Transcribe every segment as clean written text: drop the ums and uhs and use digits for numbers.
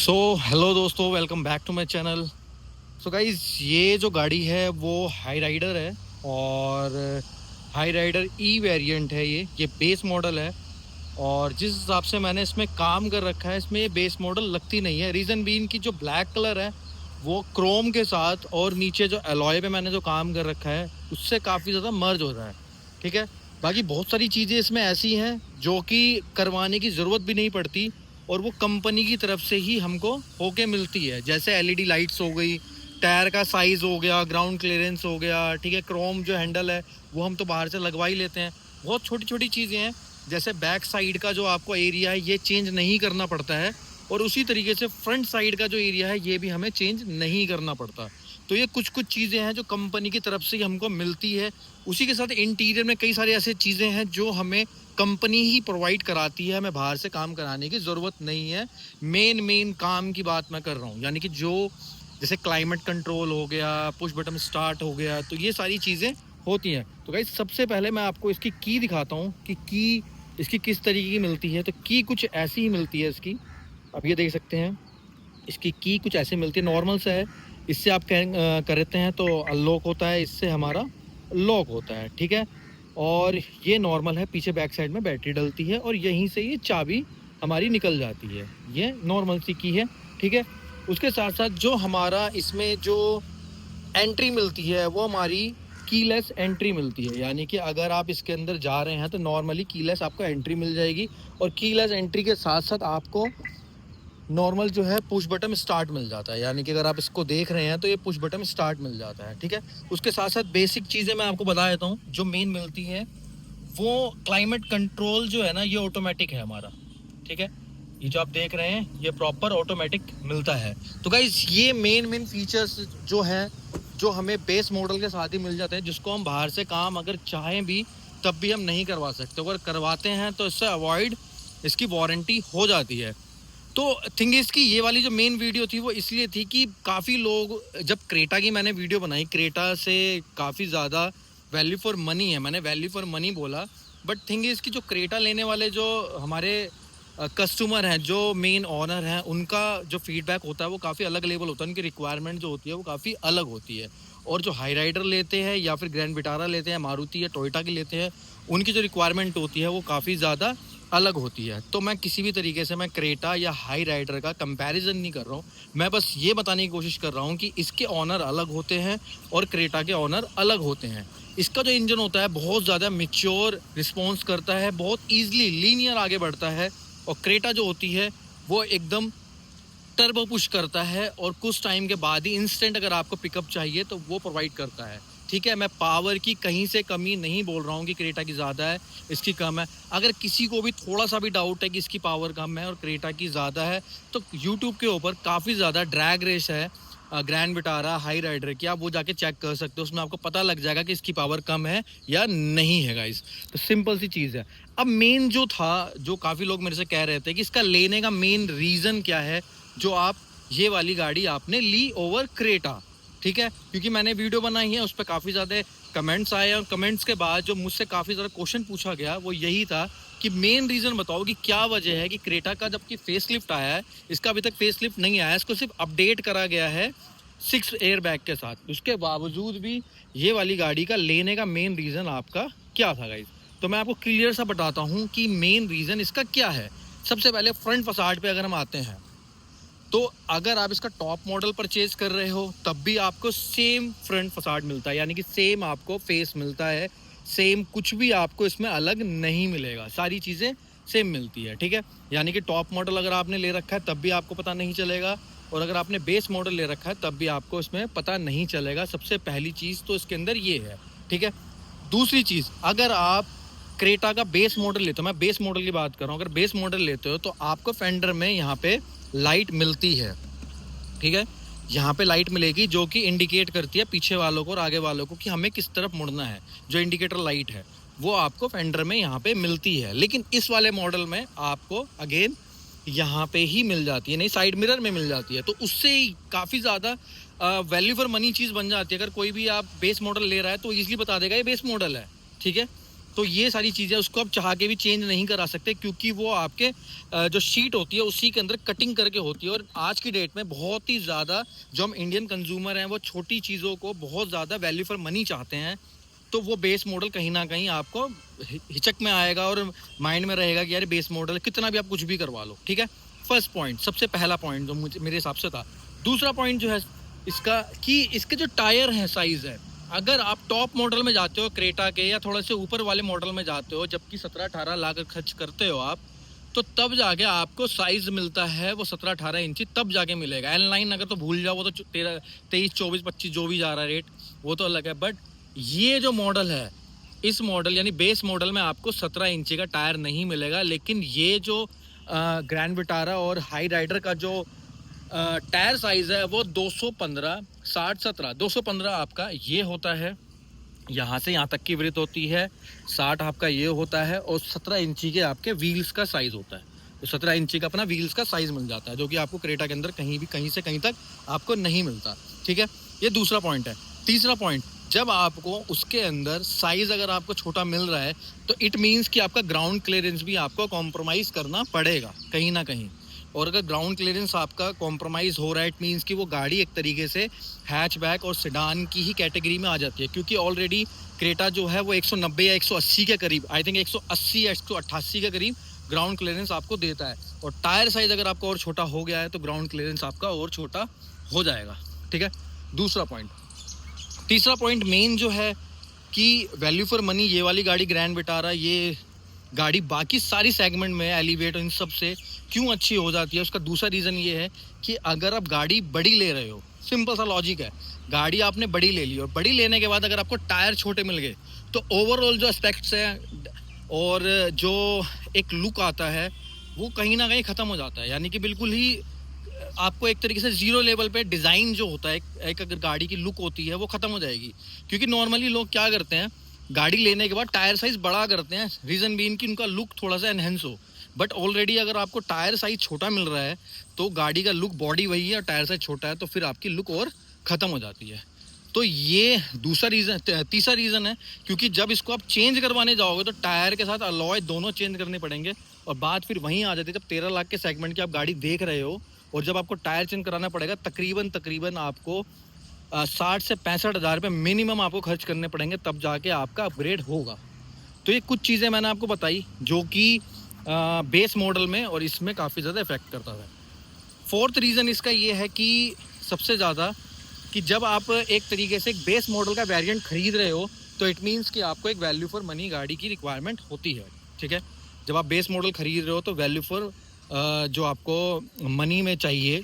Hello दोस्तों, welcome back to my channel. Guys, ये जो गाड़ी है वो हाई राइडर है और हाई राइडर ई वेरिएंट है। ये बेस मॉडल है और जिस हिसाब से मैंने इसमें काम कर रखा है, इसमें ये बेस मॉडल लगती नहीं है। रीज़न भी इनकी जो ब्लैक कलर है वो क्रोम के साथ और नीचे जो एलॉय पे मैंने जो काम कर रखा है उससे काफ़ी ज़्यादा मर्ज हो रहा है। ठीक है, बाकी बहुत सारी चीज़ें इसमें ऐसी हैं जो कि करवाने की ज़रूरत भी नहीं पड़ती और वो कंपनी की तरफ से ही हमको होके मिलती है। जैसे एलईडी लाइट्स हो गई, टायर का साइज़ हो गया, ग्राउंड क्लियरेंस हो गया। ठीक है, क्रोम जो हैंडल है वो हम तो बाहर से लगवा ही लेते हैं। बहुत छोटी छोटी चीज़ें हैं, जैसे बैक साइड का जो आपको एरिया है ये चेंज नहीं करना पड़ता है और उसी तरीके से फ्रंट साइड का जो एरिया है ये भी हमें चेंज नहीं करना पड़ता। तो ये कुछ कुछ चीज़ें हैं जो कंपनी की तरफ से हमको मिलती है। उसी के साथ इंटीरियर में कई सारी ऐसी चीज़ें हैं जो हमें कंपनी ही प्रोवाइड कराती है, हमें बाहर से काम कराने की ज़रूरत नहीं है। मेन काम की बात मैं कर रहा हूँ, यानी कि जो जैसे क्लाइमेट कंट्रोल हो गया, पुश बटन स्टार्ट हो गया, तो ये सारी चीज़ें होती हैं। तो गाइस, सबसे पहले मैं आपको इसकी की दिखाता हूँ कि की इसकी किस तरीके की मिलती है। तो की कुछ ऐसी ही मिलती है इसकी। अब ये देख सकते हैं, इसकी की कुछ ऐसे मिलती है, नॉर्मल से है। इससे आप करते हैं तो अनलॉक होता है, इससे हमारा लॉक होता है। ठीक है, और ये नॉर्मल है, पीछे बैक साइड में बैटरी डलती है और यहीं से ये चाबी हमारी निकल जाती है। ये नॉर्मल सी की है। ठीक है, उसके साथ साथ जो हमारा इसमें जो एंट्री मिलती है वो हमारी कीलेस एंट्री मिलती है। यानी कि अगर आप इसके अंदर जा रहे हैं तो नॉर्मली कीलेस आपको एंट्री मिल जाएगी और कीलेस एंट्री के साथ साथ आपको नॉर्मल जो है पुश बटन स्टार्ट मिल जाता है। यानी कि अगर आप इसको देख रहे हैं तो ये पुश बटन स्टार्ट मिल जाता है। ठीक है, उसके साथ साथ बेसिक चीज़ें मैं आपको बता देता हूँ जो मेन मिलती है। वो क्लाइमेट कंट्रोल जो है ना, ये ऑटोमेटिक है हमारा। ठीक है, ये जो आप देख रहे हैं ये प्रॉपर ऑटोमेटिक मिलता है। तो गाइस, ये मेन फीचर्स जो हैं जो हमें बेस मॉडल के साथ ही मिल जाते हैं, जिसको हम बाहर से काम अगर चाहें भी तब भी हम नहीं करवा सकते। अगर करवाते हैं तो इससे अवॉइड इसकी वारंटी हो जाती है। तो थिंग इज़ की ये वाली जो मेन वीडियो थी वो इसलिए थी कि काफ़ी लोग, जब क्रेटा की मैंने वीडियो बनाई, क्रेटा से काफ़ी ज़्यादा वैल्यू फॉर मनी है, मैंने वैल्यू फॉर मनी बोला, बट थिंग इज़ की जो क्रेटा लेने वाले जो हमारे कस्टमर हैं, जो मेन ओनर हैं, उनका जो फीडबैक होता है वो काफ़ी अलग लेवल होता है। उनकी रिक्वायरमेंट जो होती है वो काफ़ी अलग होती है। और जो हाई राइडर लेते हैं या फिर ग्रैंड विटारा लेते हैं, मारुति या टोयोटा की लेते हैं, उनकी जो रिक्वायरमेंट होती है वो काफ़ी ज़्यादा अलग होती है। तो मैं किसी भी तरीके से मैं क्रेटा या हाई राइडर का कंपैरिजन नहीं कर रहा हूँ। मैं बस ये बताने की कोशिश कर रहा हूँ कि इसके ऑनर अलग होते हैं और क्रेटा के ऑनर अलग होते हैं। इसका जो इंजन होता है बहुत ज़्यादा मैच्योर रिस्पॉन्स करता है, बहुत ईजिली लीनियर आगे बढ़ता है। और क्रेटा जो होती है वो एकदम टर्बो पुश करता है और कुछ टाइम के बाद ही इंस्टेंट अगर आपको पिकअप चाहिए तो वो प्रोवाइड करता है। ठीक है, मैं पावर की कहीं से कमी नहीं बोल रहा हूँ कि क्रेटा की ज़्यादा है इसकी कम है। अगर किसी को भी थोड़ा सा भी डाउट है कि इसकी पावर कम है और क्रेटा की ज़्यादा है, तो यूट्यूब के ऊपर काफ़ी ज़्यादा ड्रैग रेस है ग्रैंड विटारा हाई राइडर की, आप वो जाके चेक कर सकते हो। उसमें आपको पता लग जाएगा कि इसकी पावर कम है या नहीं है गाइस। तो सिंपल सी चीज़ है। अब मेन जो था, जो काफ़ी लोग मेरे से कह रहे थे कि इसका लेने का मेन रीज़न क्या है जो आप ये वाली गाड़ी आपने ली ओवर क्रेटा। ठीक है, क्योंकि मैंने वीडियो बनाई है, उस पर काफ़ी ज़्यादा कमेंट्स आए और कमेंट्स के बाद जो मुझसे काफ़ी ज़्यादा क्वेश्चन पूछा गया वो यही था कि मेन रीज़न बताओ कि क्या वजह है कि क्रेटा का जबकि फेस लिफ्ट आया है, इसका अभी तक फेस लिफ्ट नहीं आया है, इसको सिर्फ अपडेट करा गया है 6 एयर बैग के साथ। उसके बावजूद भी ये वाली गाड़ी का लेने का मेन रीज़न आपका क्या था गाइज? तो मैं आपको क्लियर सा बताता हूँ कि मेन रीज़न इसका क्या है। सबसे पहले फ्रंट फसाड पे अगर हम आते हैं, तो अगर आप इसका टॉप मॉडल परचेज कर रहे हो तब भी आपको सेम फ्रंट फसाड मिलता है, यानी कि सेम आपको फेस मिलता है, सेम कुछ भी आपको इसमें अलग नहीं मिलेगा, सारी चीज़ें सेम मिलती है। ठीक है, यानी कि टॉप मॉडल अगर आपने ले रखा है तब भी आपको पता नहीं चलेगा और अगर आपने बेस मॉडल ले रखा है तब भी आपको इसमें पता नहीं चलेगा। सबसे पहली चीज़ तो इसके अंदर ये है। ठीक है, दूसरी चीज़, अगर आप क्रेटा का बेस मॉडल लेते हो, मैं बेस मॉडल की बात कर रहा हूँ, अगर बेस मॉडल लेते हो तो आपको फेंडर में यहाँ पे लाइट मिलती है। ठीक है, यहाँ पे लाइट मिलेगी जो कि इंडिकेट करती है पीछे वालों को और आगे वालों को कि हमें किस तरफ मुड़ना है। जो इंडिकेटर लाइट है वो आपको फेंडर में यहाँ पे मिलती है, लेकिन इस वाले मॉडल में आपको अगेन यहाँ पे ही मिल जाती है, नहीं साइड मिरर में मिल जाती है। तो उससे काफ़ी ज़्यादा वैल्यू फॉर मनी चीज़ बन जाती है। अगर कोई भी आप बेस मॉडल ले रहा है तो ईजिली बता देगा ये बेस मॉडल है। ठीक है, तो ये सारी चीज़ें उसको आप चाह के भी चेंज नहीं करा सकते, क्योंकि वो आपके जो शीट होती है उसी के अंदर कटिंग करके होती है। और आज की डेट में बहुत ही ज़्यादा जो हम इंडियन कंज्यूमर हैं वो छोटी चीज़ों को बहुत ज़्यादा वैल्यू फॉर मनी चाहते हैं। तो वो बेस मॉडल कहीं ना कहीं आपको हिचक में आएगा और माइंड में रहेगा कि यार बेस मॉडल कितना भी आप कुछ भी करवा लो, ठीक है। फर्स्ट पॉइंट, सबसे पहला पॉइंट जो मुझे मेरे हिसाब से था। दूसरा पॉइंट जो है इसका कि इसके जो टायर हैं, साइज़ है, अगर आप टॉप मॉडल में जाते हो क्रेटा के या थोड़ा से ऊपर वाले मॉडल में जाते हो, जबकि 17-18 लाख खर्च करते हो आप, तो तब जाके आपको साइज़ मिलता है वो 17-18 इंची, तब जाके मिलेगा। L9 अगर तो भूल जाओ, वो तो 13, 23, 24, 25 जो भी जा रहा है रेट, वो तो अलग है। बट ये जो मॉडल है, इस मॉडल यानी बेस मॉडल में आपको 17 इंची का टायर नहीं मिलेगा। लेकिन ये जो ग्रैंड विटारा और हाई राइडर का जो टायर साइज़ है वो 215, 60, 17, 215 आपका ये होता है, यहाँ से यहाँ तक की वृथ होती है। 60 आपका ये होता है और 17 इंची के आपके व्हील्स का साइज़ होता है। तो 17 इंची का अपना व्हील्स का साइज़ मिल जाता है, जो कि आपको क्रेटा के अंदर कहीं से कहीं तक आपको नहीं मिलता, ठीक है। ये दूसरा पॉइंट है। तीसरा पॉइंट, जब आपको उसके अंदर साइज़ अगर आपको छोटा मिल रहा है तो इट मीन्स कि आपका ग्राउंड क्लियरेंस भी आपको कॉम्प्रोमाइज़ करना पड़ेगा कहीं ना कहीं। और अगर ग्राउंड क्लियरेंस आपका कॉम्प्रोमाइज़ हो रहा है, इट मीन्स कि वो गाड़ी एक तरीके से हैचबैक और सेडान की ही कैटेगरी में आ जाती है, क्योंकि ऑलरेडी क्रेटा जो है वो 190 या 180 के करीब, आई थिंक 180 या 188 के करीब ग्राउंड क्लियरेंस आपको देता है। और टायर साइज़ अगर आपका और छोटा हो गया है तो ग्राउंड क्लियरेंस आपका और छोटा हो जाएगा, ठीक है। दूसरा पॉइंट। तीसरा पॉइंट मेन जो है कि वैल्यू फॉर मनी ये वाली गाड़ी ग्रैंड विटारा, ये गाड़ी बाकी सारी सेगमेंट में एलिवेट इन सब से क्यों अच्छी हो जाती है, उसका दूसरा रीज़न ये है कि अगर आप गाड़ी बड़ी ले रहे हो, सिंपल सा लॉजिक है, गाड़ी आपने बड़ी ले ली और बड़ी लेने के बाद अगर आपको टायर छोटे मिल गए तो ओवरऑल जो एस्पेक्ट्स हैं और जो एक लुक आता है वो कहीं ना कहीं ख़त्म हो जाता है। यानी कि बिल्कुल ही आपको एक तरीके से जीरो लेवल पे डिज़ाइन जो होता है, एक अगर गाड़ी की लुक होती है वो ख़त्म हो जाएगी। क्योंकि नॉर्मली लोग क्या करते हैं, गाड़ी लेने के बाद टायर साइज़ बड़ा करते हैं, रीज़न बीइंग कि उनका लुक थोड़ा सा एनहेंस हो। बट ऑलरेडी अगर आपको टायर साइज़ छोटा मिल रहा है तो गाड़ी का लुक, बॉडी वही है और टायर साइज़ छोटा है, तो फिर आपकी लुक और ख़त्म हो जाती है। तो ये दूसरा रीज़न। तीसरा रीज़न है क्योंकि जब इसको आप चेंज करवाने जाओगे तो टायर के साथ अलॉय दोनों चेंज करने पड़ेंगे। और बात फिर वहीं आ जाती है, जब 13 लाख के सेगमेंट की आप गाड़ी देख रहे हो और जब आपको टायर चेंज कराना पड़ेगा, तकरीबन आपको 60 से 65 हज़ार रुपये मिनिमम आपको खर्च करने पड़ेंगे, तब जाके आपका अपग्रेड होगा। तो ये कुछ चीज़ें मैंने आपको बताई जो कि बेस मॉडल में और इसमें काफ़ी ज़्यादा इफेक्ट करता है। फोर्थ रीज़न इसका ये है कि सबसे ज़्यादा कि जब आप एक तरीके से एक बेस मॉडल का वेरिएंट ख़रीद रहे हो तो इट मीन्स कि आपको एक वैल्यू फॉर मनी गाड़ी की रिक्वायरमेंट होती है, ठीक है। जब आप बेस मॉडल ख़रीद रहे हो तो वैल्यू फॉर जो आपको मनी में चाहिए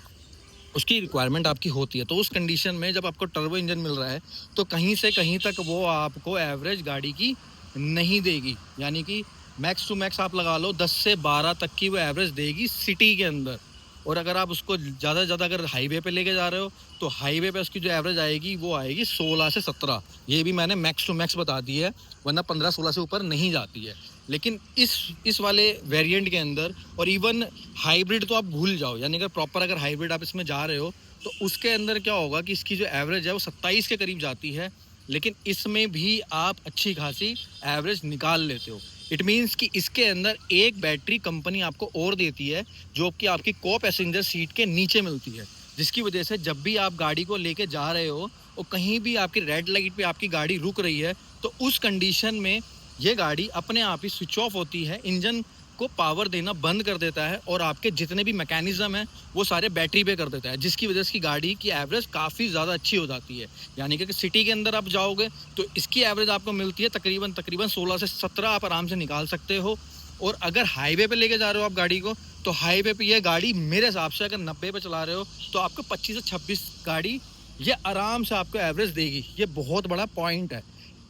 उसकी रिक्वायरमेंट आपकी होती है। तो उस कंडीशन में जब आपको टर्बो इंजन मिल रहा है तो कहीं से कहीं तक वो आपको एवरेज गाड़ी की नहीं देगी। यानी कि मैक्स टू मैक्स आप लगा लो 10 से 12 तक की वो एवरेज देगी सिटी के अंदर। और अगर आप उसको ज़्यादा से ज़्यादा अगर हाईवे पे लेके जा रहे हो तो हाईवे पे उसकी जो एवरेज आएगी वो आएगी 16 से 17। ये भी मैंने मैक्स टू मैक्स बता दी है, वरना 15-16 से ऊपर नहीं जाती है। लेकिन इस वाले वेरिएंट के अंदर, और इवन हाइब्रिड तो आप भूल जाओ, यानी अगर प्रॉपर अगर हाइब्रिड आप इसमें जा रहे हो तो उसके अंदर क्या होगा कि इसकी जो एवरेज है वो 27 के करीब जाती है। लेकिन इसमें भी आप अच्छी खासी एवरेज निकाल लेते हो। इट मीन्स कि इसके अंदर एक बैटरी कंपनी आपको और देती है जो कि आपकी को पैसेंजर सीट के नीचे मिलती है, जिसकी वजह से जब भी आप गाड़ी को लेके जा रहे हो और कहीं भी आपकी रेड लाइट पे आपकी गाड़ी रुक रही है तो उस कंडीशन में ये गाड़ी अपने आप ही स्विच ऑफ होती है, इंजन को पावर देना बंद कर देता है और आपके जितने भी मैकेनिज्म हैं वो सारे बैटरी पे कर देता है, जिसकी वजह से गाड़ी की एवरेज काफ़ी ज़्यादा अच्छी हो जाती है। यानी कि सिटी के अंदर आप जाओगे तो इसकी एवरेज आपको मिलती है तकरीबन 16 से 17 आप आराम से निकाल सकते हो। और अगर हाईवे पे लेके जा रहे हो आप गाड़ी को तो हाईवे पे ये गाड़ी मेरे हिसाब से अगर 90 पे चला रहे हो तो आपको 25 से 26 गाड़ी ये आराम से आपको एवरेज देगी। ये बहुत बड़ा पॉइंट है,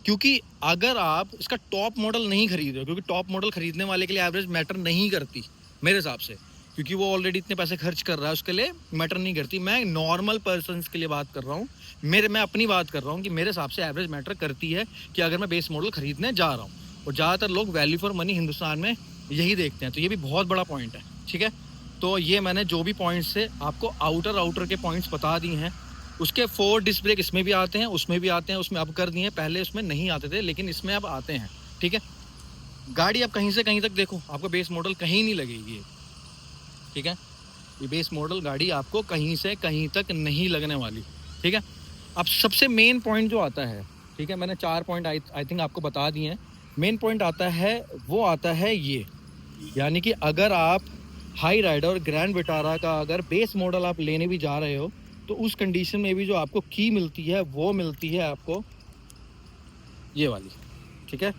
क्योंकि अगर आप इसका टॉप मॉडल नहीं खरीद रहे हो, क्योंकि टॉप मॉडल खरीदने वाले के लिए एवरेज मैटर नहीं करती मेरे हिसाब से, क्योंकि वो ऑलरेडी इतने पैसे खर्च कर रहा है, उसके लिए मैटर नहीं करती। मैं नॉर्मल पर्सन्स के लिए बात कर रहा हूँ, मैं अपनी बात कर रहा हूँ कि मेरे हिसाब से एवरेज मैटर करती है कि अगर मैं बेस मॉडल खरीदने जा रहा हूँ। और ज़्यादातर लोग वैल्यू फॉर मनी हिंदुस्तान में यही देखते हैं, तो ये भी बहुत बड़ा पॉइंट है, ठीक है। तो ये मैंने जो भी पॉइंट्स है आपको आउटर के पॉइंट्स बता दिए हैं। उसके 4 डिस्क ब्रेक इसमें भी आते हैं, उसमें भी आते हैं, उसमें अब कर दिए हैं, पहले उसमें नहीं आते थे लेकिन इसमें अब आते हैं, ठीक है। गाड़ी आप कहीं से कहीं तक देखो, आपको बेस मॉडल कहीं नहीं लगेगी, ठीक है। ये बेस मॉडल गाड़ी आपको कहीं से कहीं तक नहीं लगने वाली, ठीक है। अब सबसे मेन पॉइंट जो आता है, ठीक है, मैंने 4 पॉइंट आई थिंक आपको बता दिए हैं। मेन पॉइंट आता है, वो आता है ये, यानी कि अगर आप हाई राइडर और ग्रैंड विटारा का अगर बेस मॉडल आप लेने भी जा रहे हो, तो उस कंडीशन में भी जो आपको की मिलती है वो मिलती है आपको ये वाली, ठीक है।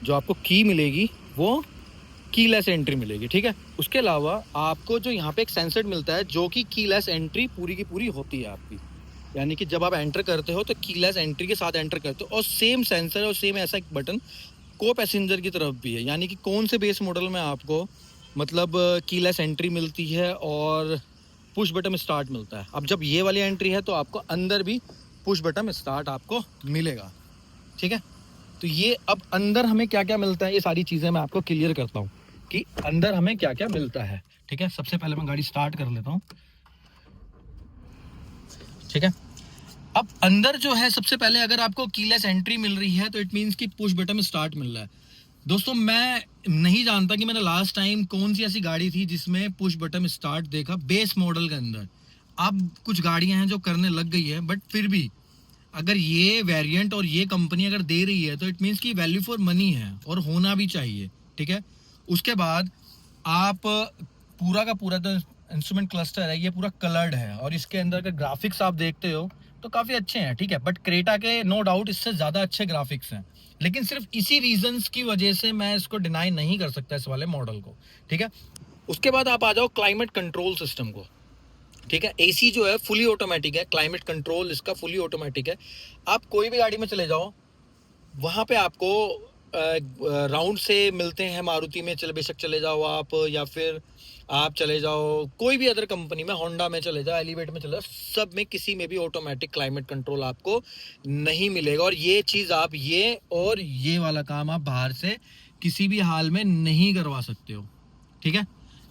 जो आपको की मिलेगी वो कीलेस एंट्री मिलेगी, ठीक है। उसके अलावा आपको जो यहाँ पे एक सेंसर मिलता है जो कि कीलेस एंट्री पूरी की पूरी होती है आपकी, यानी कि जब आप एंटर करते हो तो कीलेस एंट्री के साथ एंटर करते हो, और सेम सेंसर और सेम ऐसा एक बटन को पैसेंजर की तरफ भी है, यानी कि कौन से बेस मॉडल में आपको मतलब कीलेस एंट्री मिलती है और पुश बटन स्टार्ट मिलता है। अब जब ये वाली एंट्री है तो आपको अंदर भी पुश बटन स्टार्ट आपको मिलेगा, ठीक है। तो ये अब अंदर हमें क्या क्या मिलता है, ये सारी चीज़ें मैं आपको क्लियर करता हूँ कि अंदर हमें क्या क्या मिलता है, ठीक है। सबसे पहले मैं गाड़ी स्टार्ट कर लेता हूँ, ठीक है। अब अंदर जो है, सबसे पहले अगर आपको कीलेस एंट्री मिल रही है तो इट मीन्स कि पुश बटन स्टार्ट मिल रहा है। दोस्तों मैं नहीं जानता कि मैंने लास्ट टाइम कौन सी ऐसी गाड़ी थी जिसमें पुश बटन स्टार्ट देखा बेस मॉडल के अंदर। अब कुछ गाड़ियां हैं जो करने लग गई है, बट फिर भी अगर ये वेरिएंट और ये कंपनी अगर दे रही है तो इट मीन्स की वैल्यू फॉर मनी है और होना भी चाहिए, ठीक है। उसके बाद आप पूरा का पूरा जो इंस्ट्रूमेंट क्लस्टर है ये पूरा कलर्ड है, और इसके अंदर का ग्राफिक्स आप देखते हो तो काफ़ी अच्छे हैं, ठीक है। बट क्रेटा के नो डाउट इससे ज़्यादा अच्छे ग्राफिक्स हैं, लेकिन सिर्फ इसी रीजंस की वजह से मैं इसको डिनाई नहीं कर सकता इस वाले मॉडल को, ठीक है। उसके बाद आप आ जाओ क्लाइमेट कंट्रोल सिस्टम को, ठीक है। एसी जो है फुली ऑटोमेटिक है, क्लाइमेट कंट्रोल इसका फुली ऑटोमेटिक है। आप कोई भी गाड़ी में चले जाओ, वहाँ पे आपको राउंड से मिलते हैं, मारुति में चले बेशक चले जाओ आप, या फिर आप चले जाओ कोई भी अदर कंपनी में, होंडा में चले जाओ, एलिवेट में चले जाओ, सब में किसी में भी ऑटोमेटिक क्लाइमेट कंट्रोल आपको नहीं मिलेगा। और ये चीज़ आप ये वाला काम आप बाहर से किसी भी हाल में नहीं करवा सकते हो, ठीक है।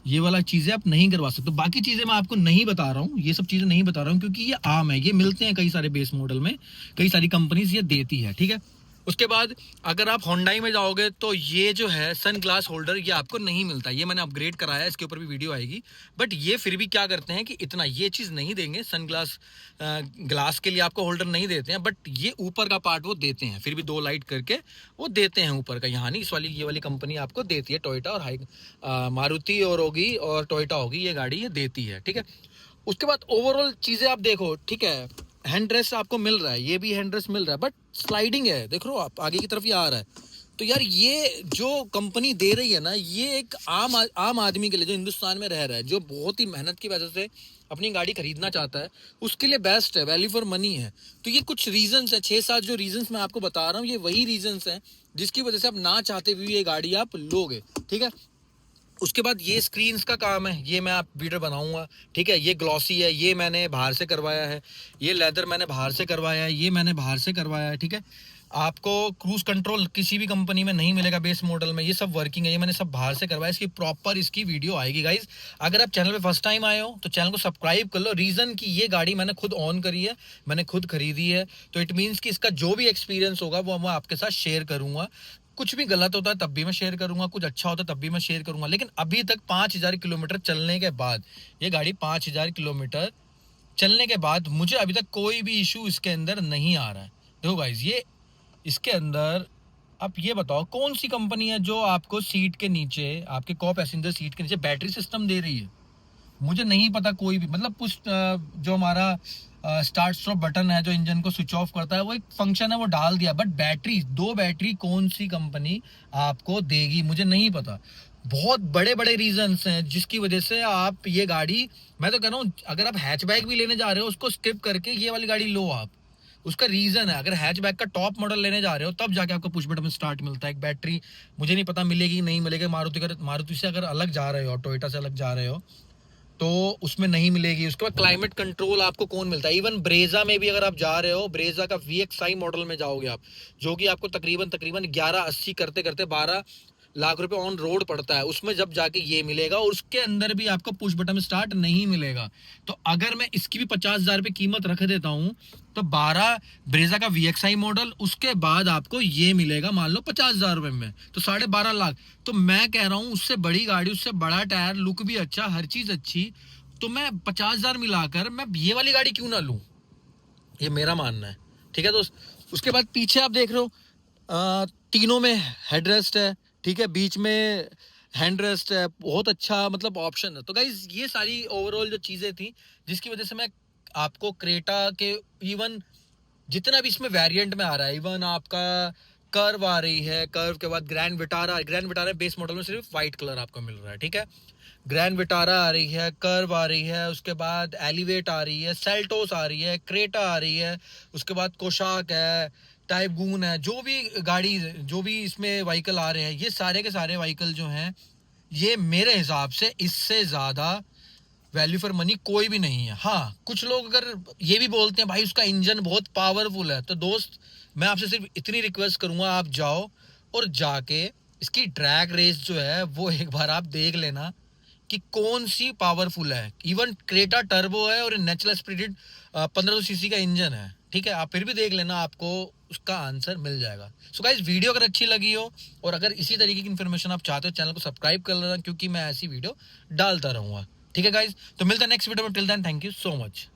ये वाला चीज़ें आप नहीं करवा सकते। बाकी चीज़ें मैं आपको नहीं बता रहा हूँ, ये सब चीज़ें नहीं बता रहा हूँ क्योंकि ये आम है, ये मिलते हैं कई सारे बेस मॉडल में, कई सारी कंपनीज ये देती है, ठीक है। उसके बाद अगर आप होंडाई में जाओगे तो ये जो है सन ग्लास होल्डर ये आपको नहीं मिलता, ये मैंने अपग्रेड कराया है, इसके ऊपर भी वीडियो आएगी। बट ये फिर भी क्या करते हैं कि इतना ये चीज़ नहीं देंगे, सन ग्लास ग्लास के लिए आपको होल्डर नहीं देते हैं, बट ये ऊपर का पार्ट वो देते हैं, फिर भी 2 लाइट करके वो देते हैं ऊपर का। यहाँ नहीं, इस वाली ये वाली कंपनी आपको देती है, टोयोटा और मारुति और होगी और टोयोटा होगी, ये गाड़ी ये देती है, ठीक है। उसके बाद ओवरऑल चीज़ें आप देखो, ठीक है, हैंड रेस्ट आपको मिल रहा है, ये भी हैंड रेस्ट मिल रहा है, बट स्लाइडिंग है, देख लो आप आगे की तरफ ये आ रहा है। तो यार ये जो कंपनी दे रही है ना, ये एक आम आदमी के लिए जो हिंदुस्तान में रह रहा है, जो बहुत ही मेहनत की वजह से अपनी गाड़ी खरीदना चाहता है, उसके लिए बेस्ट है, वैल्यू फॉर मनी है। तो ये कुछ रीजंस है, 6-7 जो रीजंस मैं आपको बता रहा हूँ, ये वही रीजंस हैं जिसकी वजह से आप ना चाहते हुए ये गाड़ी आप लोगे, ठीक है। उसके बाद ये स्क्रीन्स का काम है, ये मैं आप वीडियो बनाऊंगा, ठीक है। ये ग्लॉसी है, ये मैंने बाहर से करवाया है, ये लेदर मैंने बाहर से करवाया है, ये मैंने बाहर से करवाया है, ठीक है। आपको क्रूज कंट्रोल किसी भी कंपनी में नहीं मिलेगा बेस मॉडल में, ये सब वर्किंग है, ये मैंने सब बाहर से करवाया। इसकी प्रॉपर इसकी वीडियो आएगी गाइज। अगर आप चैनल पे फर्स्ट टाइम आए हो तो चैनल को सब्सक्राइब कर लो। रीजन कि ये गाड़ी मैंने खुद ऑन करी है, मैंने खुद खरीदी है, तो इट मीन्स कि इसका जो भी एक्सपीरियंस होगा वो मैं आपके साथ शेयर करूंगा। कुछ भी गलत होता है तब भी मैं शेयर करूंगा, कुछ अच्छा होता है तब भी मैं शेयर करूंगा। लेकिन अभी तक 5000 किलोमीटर चलने के बाद, ये गाड़ी 5000 किलोमीटर चलने के बाद मुझे अभी तक कोई भी इशू इसके अंदर नहीं आ रहा है। देखो गाइज, ये इसके अंदर आप ये बताओ कौन सी कंपनी है जो आपको सीट के नीचे, आपके को पैसेंजर सीट के नीचे बैटरी सिस्टम दे रही है। मुझे नहीं पता कोई भी, मतलब कुछ जो हमारा स्टार्ट स्टॉप बटन है जो इंजन को स्विच ऑफ करता है, वो एक फंक्शन है वो डाल दिया, बट बैटरी 2 बैटरी कौन सी कंपनी आपको देगी मुझे नहीं पता। बहुत बड़े बड़े रीजंस हैं जिसकी वजह से आप ये गाड़ी, मैं तो कह रहा हूँ अगर आप हैचबैक भी लेने जा रहे हो उसको स्किप करके ये वाली गाड़ी लो आप। उसका रीजन है, अगर हैचबैक का टॉप मॉडल लेने जा रहे हो तब जाके आपको पुश बटन में स्टार्ट मिलता है। एक बैटरी मुझे नहीं पता मिलेगी नहीं मिलेगी, मारुति से अगर अलग जा रहे हो, टोयोटा से अलग जा रहे हो तो उसमें नहीं मिलेगी। उसके बाद क्लाइमेट कंट्रोल आपको कौन मिलता है। इवन ब्रेजा में भी अगर आप जा रहे हो, ब्रेजा का VXI मॉडल में जाओगे आप, जो कि आपको तकरीबन 1180 करते करते 12 लाख रुपए ऑन रोड पड़ता है, उसमें जब जाके ये मिलेगा, और उसके अंदर भी आपको पुश बटन स्टार्ट नहीं मिलेगा। तो अगर मैं इसकी भी 50,000 रुपए कीमत रख देता हूं, तो 12 ब्रेजा का VXI मॉडल, उसके बाद आपको ये मिलेगा मान लो 50,000 रुपए में, तो 12.5 लाख। तो मैं कह रहा हूं उससे बड़ी गाड़ी, उससे बड़ा टायर, लुक भी अच्छा, हर चीज अच्छी, तो मैं 50,000 मिलाकर मैं ये वाली गाड़ी क्यों ना लूं, ये मेरा मानना है। ठीक है दोस्त, उसके बाद पीछे आप देख रहे हो तीनों में हेडरेस्ट है, ठीक है, बीच में हैंड रेस्ट है, बहुत अच्छा मतलब ऑप्शन है। तो गाइज ये सारी ओवरऑल जो चीजें थी जिसकी वजह से मैं आपको क्रेटा के इवन जितना भी इसमें वेरिएंट में आ रहा है, इवन आपका कर्व आ रही है, कर्व के बाद ग्रैंड विटारा बेस मॉडल में सिर्फ व्हाइट कलर आपको मिल रहा है, ठीक है, ग्रैंड विटारा आ रही है, कर्व आ रही है, उसके बाद एलिवेट आ रही है, सेल्टोस आ रही है, क्रेटा आ रही है, उसके बाद कोशाक है, टाइप गून है, जो भी गाड़ी, जो भी इसमें व्हीकल आ रहे हैं, ये सारे के सारे व्हीकल जो हैं, ये मेरे हिसाब से इससे ज़्यादा वैल्यू फॉर मनी कोई भी नहीं है। हाँ, कुछ लोग अगर ये भी बोलते हैं भाई उसका इंजन बहुत पावरफुल है, तो दोस्त मैं आपसे सिर्फ इतनी रिक्वेस्ट करूंगा, आप जाओ और जाके इसकी ड्रैग रेस जो है वो एक बार आप देख लेना कि कौन सी पावरफुल है। इवन क्रेटा टर्बो है और नेचुरल स्पिरिटेड 1500 सीसी का इंजन है, ठीक है, आप फिर भी देख लेना, आपको उसका आंसर मिल जाएगा। सो गाइस, वीडियो अगर अच्छी लगी हो और अगर इसी तरीके की इन्फॉर्मेशन आप चाहते हो, चैनल को सब्सक्राइब कर लेना, क्योंकि मैं ऐसी वीडियो डालता रहूंगा। ठीक है गाइस, तो मिलता है नेक्स्ट वीडियो में। Till then, thank you so much.